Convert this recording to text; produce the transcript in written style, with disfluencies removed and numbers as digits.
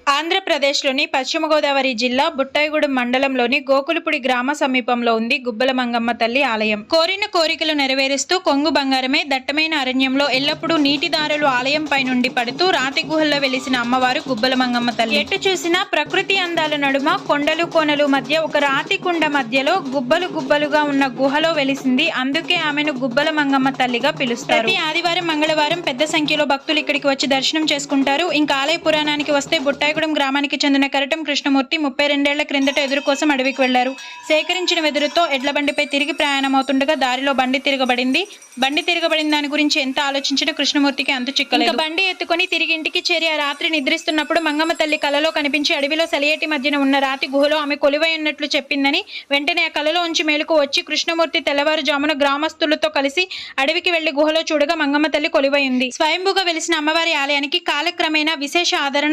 ఆంధ్రప్రదేశ్లోని పశ్చిమ గోదావరి జిల్లా బుట్టాయిగూడెం మండలంలోని గోకులపూడి గ్రామ సమీపంలో ఉంది గుబ్బల మంగమ్మ తల్లి ఆలయం. కోరిన కోరికలు నెరవేరుస్తూ కొంగు బంగారమే దట్టమైన అరణ్యంలో ఎల్లప్పుడూ నీటిదారులు ఆలయం పై నుండి పడుతూ రాతి గుహల్లో వెలిసిన అమ్మవారు గుబ్బల మంగమ్మ తల్లి. ఎటు చూసినా ప్రకృతి అందాల నడుమ కొండలు కోనలు మధ్య ఒక రాతి కుండ మధ్యలో గుబ్బలు గుబ్బలుగా ఉన్న గుహలో వెలిసింది. అందుకే ఆమెను గుబ్బల మంగమ్మ తల్లిగా పిలుస్తారు. ప్రతి ఆదివారం మంగళవారం పెద్ద సంఖ్యలో భక్తులు ఇక్కడికి వచ్చి దర్శనం చేసుకుంటారు. ఇంకా ఆలయ పురాణానికి వస్తే బుట్టాయిగూడెం గ్రామానికి చెందిన కరటం కృష్ణమూర్తి 32 ఏళ్ల క్రిందట ఎదురు కోసం అడవికి వెళ్లారు. సేకరించిన వెదురుతో ఎడ్ల బండిపై తిరిగి ప్రయాణమవుతుండగా దారిలో బండి తిరగబడింది. దాని గురించి ఎంత ఆలోచించినా కృష్ణమూర్తికి అంతు చిక్కలేదు. బండి ఎత్తుకొని తిరిగి ఇంటికి చేరి ఆ రాత్రి నిద్రిస్తున్నప్పుడు మంగమ్మ తల్లి కలలో కనిపించి అడవిలో సెలయేటి మధ్యన ఉన్న రాతి గుహలో ఆమె కొలువై ఉన్నట్లు చెప్పిందని వెంటనే ఆ కలలో ఉంచి మేలుకు వచ్చి కృష్ణమూర్తి తెల్లవారుజామున గ్రామస్తులతో కలిసి అడవికి వెళ్లి గుహలో చూడగా మంగమ్మ తల్లి కొలువై ఉంది. స్వయంభూగా వెలిసిన అమ్మవారి ఆలయానికి కాలక్రమేణా విశేష ఆదరణ